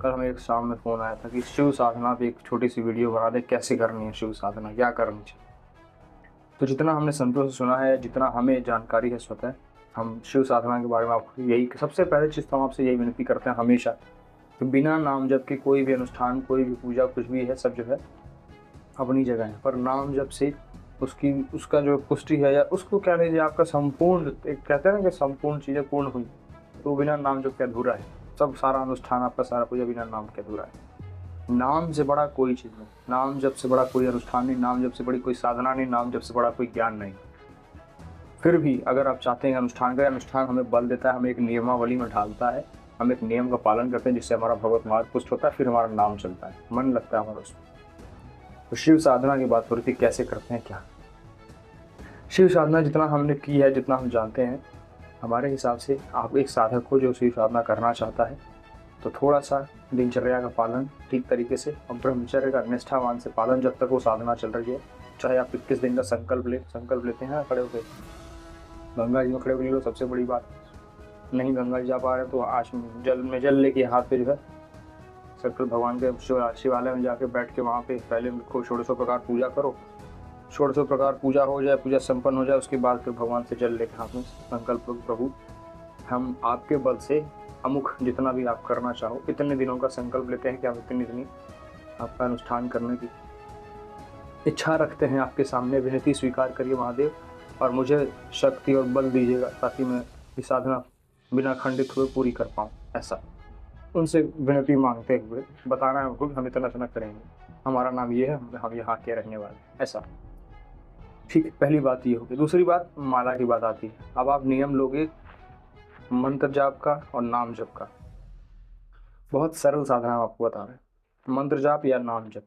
कल हमें एक शाम में फ़ोन आया था कि शिव साधना पे एक छोटी सी वीडियो बना दे, कैसे करनी है शिव साधना, क्या करनी चाहिए। तो जितना हमने संतों से सुना है, जितना हमें जानकारी है स्वतः, हम शिव साधना के बारे में आपको यही सबसे पहले चीज़ तो हम आपसे यही विनती करते हैं हमेशा कि बिना नाम जप के कोई भी अनुष्ठान, कोई भी पूजा, कुछ भी है, सब जो है अपनी जगह है, पर नाम जप से उसका जो पुष्टि है, या उसको कह लीजिए आपका संपूर्ण, एक कहते हैं ना कि संपूर्ण चीज़ें पूर्ण हुई, तो बिना नाम जप के अधूरा है। सब सारा अनुष्ठान आपका, सारा पूजा बिना नाम के अधूरा है। नाम से बड़ा कोई चीज़ नहीं, नाम जप से बड़ा कोई अनुष्ठान नहीं, नाम जप से बड़ी कोई साधना नहीं, नाम जप से बड़ा कोई ज्ञान नहीं। फिर भी अगर आप चाहते हैं अनुष्ठान करें, अनुष्ठान हमें बल देता है, हमें एक नियमावली में ढालता है, हम एक नियम का पालन करते हैं जिससे हमारा भगवत मार्ग पुष्ट होता है, फिर हमारा नाम चलता है, मन लगता है हमारा उसमें। तो शिव साधना की बात हो रही थी, कैसे करते हैं क्या। शिव साधना जितना हमने की है, जितना हम जानते हैं, हमारे हिसाब से आप एक साधक को जो शिव साधना करना चाहता है, तो थोड़ा सा दिनचर्या का पालन ठीक तरीके से और ब्रह्मचर्य का निष्ठावान से पालन, जब तक वो साधना चल रही है। चाहे आप 21 दिन का संकल्प लेते हैं खड़े होकर, गंगा जी में खड़े होकर ले लो, सबसे बड़ी बात। नहीं गंगा जी जा पा रहे तो आज जल लेके हाथ पे जो है शंकर भगवान के शिवालय में जाके बैठ के वहाँ पे पहले लिखो, 1600 प्रकार पूजा करो, 1600 प्रकार पूजा हो जाए, पूजा संपन्न हो जाए, उसके बाद फिर भगवान से जल लेके हाथ में संकल्प करो, प्रभु हम आपके बल से अमुख जितना भी आप करना चाहो, इतने दिनों का संकल्प लेते हैं कि आप इतनी आपका अनुष्ठान करने की इच्छा रखते हैं, आपके सामने विनती स्वीकार करिए महादेव, और मुझे शक्ति और बल दीजिएगा ताकि मैं ये साधना बिना खंडित हुए पूरी कर पाऊँ। ऐसा उनसे विनती मांगते हुए बताना है हम इतना करेंगे, हमारा नाम ये है, हम यहाँ के रहने वाले, ऐसा। ठीक, पहली बात ये होगी। दूसरी बात माला की बात आती है। अब आप नियम लोगे मंत्र जाप का और नाम जप का। बहुत सरल साधना हम आपको बता रहे हैं, मंत्र जाप या नाम जप।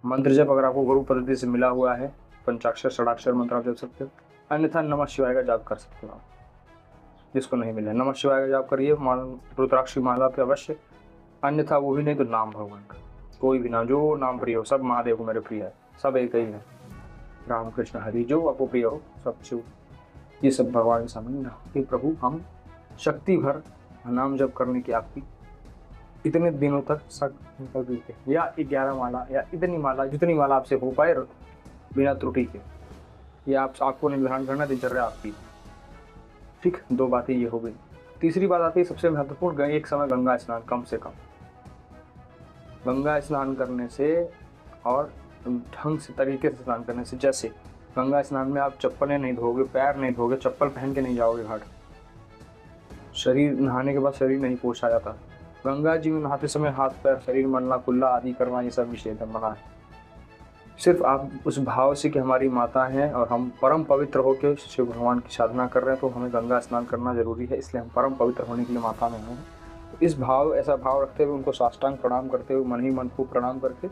मंत्र जप अगर आपको गुरु पद्धति से मिला हुआ है, पंचाक्षर षडाक्षर मंत्र आप जप सकते हो, अन्यथा नमः शिवाय का जाप कर सकते हो आप। जिसको नहीं मिला नमः शिवाय का जाप करिए रुद्राक्ष माला पे अवश्य, अन्यथा वो भी नहीं तो नाम भगवान का, कोई भी नाम, जो नाम प्रिय हो। सब महादेव को मेरे प्रिय है, सब एक ही है, राम कृष्ण हरि, जो आपको प्रिय हो सब शिव, ये सब भगवान के सामने कि प्रभु हम शक्ति भर नाम जप करने की आपकी इतने दिनों तक संकल्प देते, या 11 माला या इतनी माला, जितनी माला आपसे हो पाए बिना त्रुटि के, ये आपको निर्धारण करना, दिनचर्या आपकी। ठीक, दो बातें ये हो गई। तीसरी बात आती है सबसे महत्वपूर्ण, एक समय गंगा स्नान, कम से कम गंगा स्नान करने से और ढंग से तरीके से स्नान करने से। जैसे गंगा स्नान में आप चप्पलें नहीं धोगे, पैर नहीं धोगे, चप्पल पहन के नहीं जाओगे घाट, शरीर नहाने के बाद शरीर नहीं पोछा जाता, गंगा जी में नहाते समय हाथ पैर शरीर मलना कुल्ला आदि करना, ये सब निषेध है, मना है। सिर्फ आप उस भाव से कि हमारी माता हैं और हम परम पवित्र होकर शिव भगवान की साधना कर रहे हैं, तो हमें गंगा स्नान करना जरूरी है, इसलिए हम परम पवित्र होने के लिए माता में हैं। तो इस भाव, ऐसा भाव रखते हुए उनको साष्टांग प्रणाम करते हुए मन ही मन को प्रणाम करके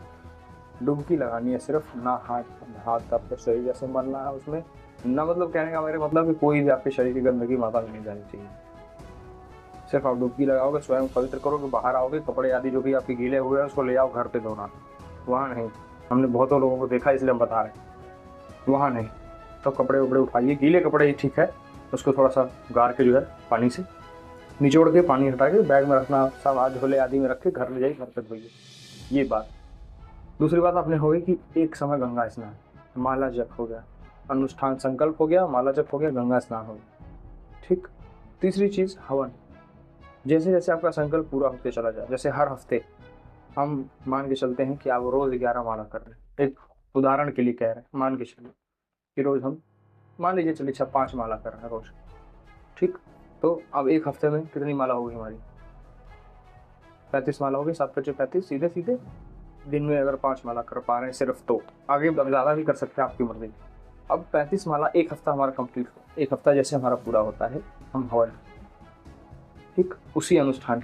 डुबकी लगानी है सिर्फ, ना हाथ आपके शरीर जैसे मलना है उसमें, ना मतलब कहने का मेरे मतलब कि कोई भी आपके शरीर की गंदगी माता में नहीं जानी चाहिए। सिर्फ आप डुबकी लगाओगे, स्वयं पवित्र करोगे, बाहर आओगे, कपड़े आदि जो भी आपके गीले हुए हैं उसको ले आओ घर पे धोना, वहाँ नहीं। हमने बहुतों लोगों को देखा इसलिए हम बता रहे हैं, वहाँ नहीं। तो कपड़े वपड़े उठाइए, गीले कपड़े ही ठीक है, उसको थोड़ा सा गार के जो है पानी से निचोड़ के, पानी हटा के बैग में रखना, सब हाथ झोले आदि में रख के घर ले जाइए, घर पे धोइए, ये बात। दूसरी बात आपने होगी कि एक समय गंगा स्नान, माला जप हो गया, अनुष्ठान संकल्प हो गया, माला जप हो गया, गंगा स्नान हो गया। ठीक, तीसरी चीज़ हवन। जैसे जैसे आपका संकल्प पूरा होते चला जाए, जैसे हर हफ्ते हम मान के चलते हैं कि आप रोज 11 माला कर रहे हैं, एक उदाहरण के लिए कह रहे हैं, मान के चलिए कि रोज हम मान लीजिए चलिए 5 माला कर रहे हैं रोज। ठीक, तो अब एक हफ्ते में कितनी माला होगी हमारी? 35 माला होगी, 7 × 35, सीधे सीधे दिन में अगर 5 माला कर पा रहे हैं सिर्फ, तो आगे ज़्यादा भी कर सकते हैं, आपकी मर्जी। अब 35 माला एक हफ्ता हमारा कंप्लीट हो, एक हफ्ता जैसे हमारा पूरा होता है, हम हवन, ठीक, उसी अनुष्ठान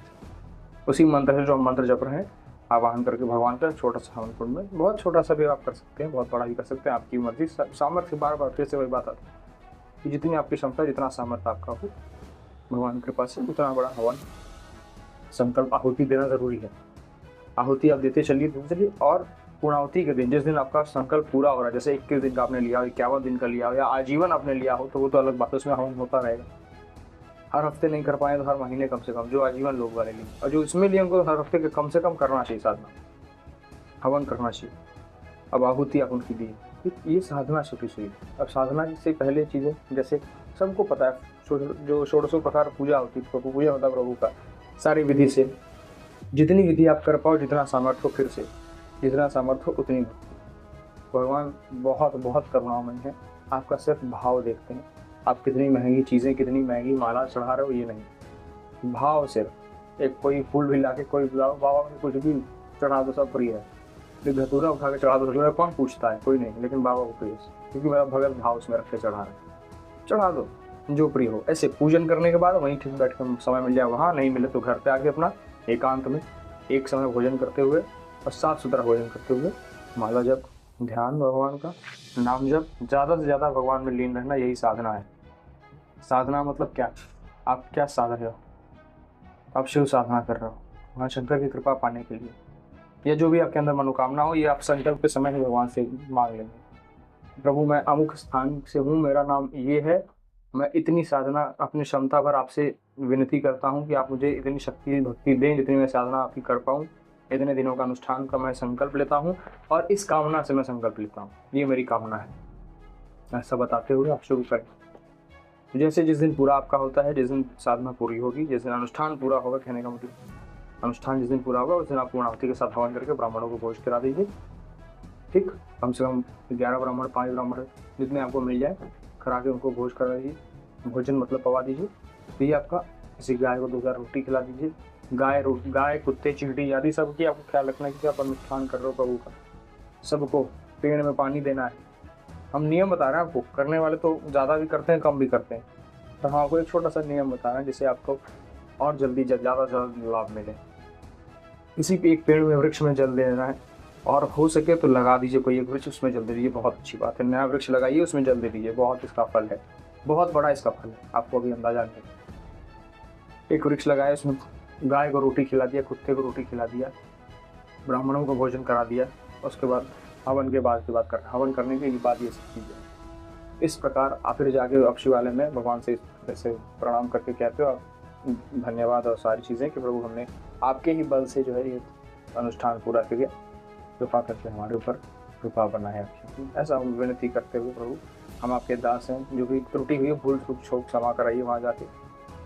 उसी मंत्र से जो हम मंत्र जप रहे हैं, आवाहन करके भगवान का छोटा सा हवन कुंड में, बहुत छोटा सा भी आप कर सकते हैं, बहुत बड़ा भी कर सकते हैं, आपकी मर्जी, सामर्थ्य। बार फिर से वही बात आती है कि जितनी आपकी क्षमता, जितना सामर्थ्य आपका हो, भगवान की कृपा से उतना बड़ा हवन संकल्प आहुति देना जरूरी है। आहुति आप देते चलिए, और पूर्णाहुति के दिन, जिस दिन आपका संकल्प पूरा हो रहा है, जैसे 21 दिन का आपने लिया हो, 51 दिन का लिया हो, या आजीवन आपने लिया हो, तो वो तो अलग बात है, उसमें हवन होता रहेगा। हर हफ्ते नहीं कर पाए तो हर महीने कम से कम, जो आजीवन लोग वाले लिए, और जो इसमें लिए उनको हर हफ्ते के कम से कम करना चाहिए साधना, हवन करना चाहिए। अब आहुति आप उनकी दी, ये साधना छोटी सी। अब साधना से पहले चीज़ें जैसे सबको पता है, जो षोडशों प्रकार पूजा होती है, प्रभु पूजा होता है प्रभु का, सारी विधि से जितनी विधि आप कर पाओ, जितना सामर्थ्य हो, फिर से जितना सामर्थ्य हो उतनी भक्ति। भगवान बहुत बहुत करुणामय है, आपका सिर्फ भाव देखते हैं। आप कितनी महंगी चीज़ें, कितनी महंगी माला चढ़ा रहे हो, ये नहीं, भाव सिर्फ। एक कोई फूल भी ला के, कोई बाबा में कुछ भी चढ़ा दो, सब प्रिय है। एक धतूरा उठा के चढ़ा दो, धतूरा कौन पूछता है, कोई नहीं, लेकिन बाबा को प्रिय, क्योंकि मेरा भगत भाव उसमें रख के चढ़ा रहा है। चढ़ा दो जो प्रिय हो। ऐसे पूजन करने के बाद वहीं ठीक बैठ कर समय मिल जाए, वहाँ नहीं मिले तो घर पे आके अपना एकांत में एक समय भोजन करते हुए और साफ सुथरा भोजन करते हुए माला जप, ध्यान, भगवान का नाम जप, ज़्यादा से ज़्यादा भगवान में लीन रहना, यही साधना है। साधना मतलब क्या, आप क्या साध रहे हो, आप शिव साधना कर रहे हो भगवान शंकर की कृपा पाने के लिए, या जो भी आपके अंदर मनोकामना हो, ये आप संकल्प के समय ही भगवान से मांग लेंगे। प्रभु मैं अमुक स्थान से हूँ, मेरा नाम ये है, मैं इतनी साधना अपनी क्षमता पर आपसे विनती करता हूँ कि आप मुझे इतनी शक्ति भक्ति दें जितनी मैं साधना आपकी कर पाऊँ। इतने दिनों का अनुष्ठान का मैं संकल्प लेता हूँ और इस कामना से मैं संकल्प लेता हूँ, ये मेरी कामना है। ऐसा बताते हुए आप शुरू करें। जैसे जिस दिन पूरा आपका होता है, जिस दिन साधना पूरी होगी, जिस दिन अनुष्ठान पूरा होगा, कहने का मतलब अनुष्ठान जिस दिन पूरा होगा उस दिन आप पूर्णाहुति के साथ हवन करके ब्राह्मणों को भोज करा दीजिए। ठीक, कम से कम 11 ब्राह्मण, 5 ब्राह्मण जितने आपको मिल जाए, करा के उनको भोज करा दीजिए, भोजन मतलब पवा दीजिए। तो ये आपका, किसी गाय को 2 रोटी खिला दीजिए। गाय, कुत्ते, चींटी आदि सबकी आपको ख्याल रखना है कि आप अनुष्ठान कर रहे हो प्रभु का। सबको पेड़ में पानी देना है। हम नियम बता रहे हैं आपको, करने वाले तो ज़्यादा भी करते हैं, कम भी करते हैं, तो हम आपको एक छोटा सा नियम बता रहे हैं जिससे आपको और जल्दी ज़्यादा से ज़्यादा लाभ मिले। किसी भी एक पेड़ में, वृक्ष में जल देना है, और हो सके तो लगा दीजिए कोई एक वृक्ष, उसमें जल दे दीजिए, बहुत अच्छी बात है। नया वृक्ष लगाइए, उसमें जल दे दीजिए, बहुत इसका फल है, बहुत बड़ा इसका फल है, आपको अभी अंदाजा नहीं। एक वृक्ष लगाया, उसमें गाय को रोटी खिला दिया, कुत्ते को रोटी खिला दिया, ब्राह्मणों को भोजन करा दिया, उसके बाद हवन के बाद हवन करने के बाद ये सब चीज़ें। इस प्रकार आप फिर जाके आप शिवालय में भगवान से ऐसे प्रणाम करके कहते हो आप धन्यवाद और सारी चीज़ें कि प्रभु हमने आपके ही बल से जो है ये अनुष्ठान पूरा किया, कृपा करके हमारे ऊपर कृपा बनाए आपकी। ऐसा हम विनती करते हुए प्रभु हम आपके दास हैं, जो भी त्रुटि हुई है भूल चूक क्षमा कराइए वहाँ जाके।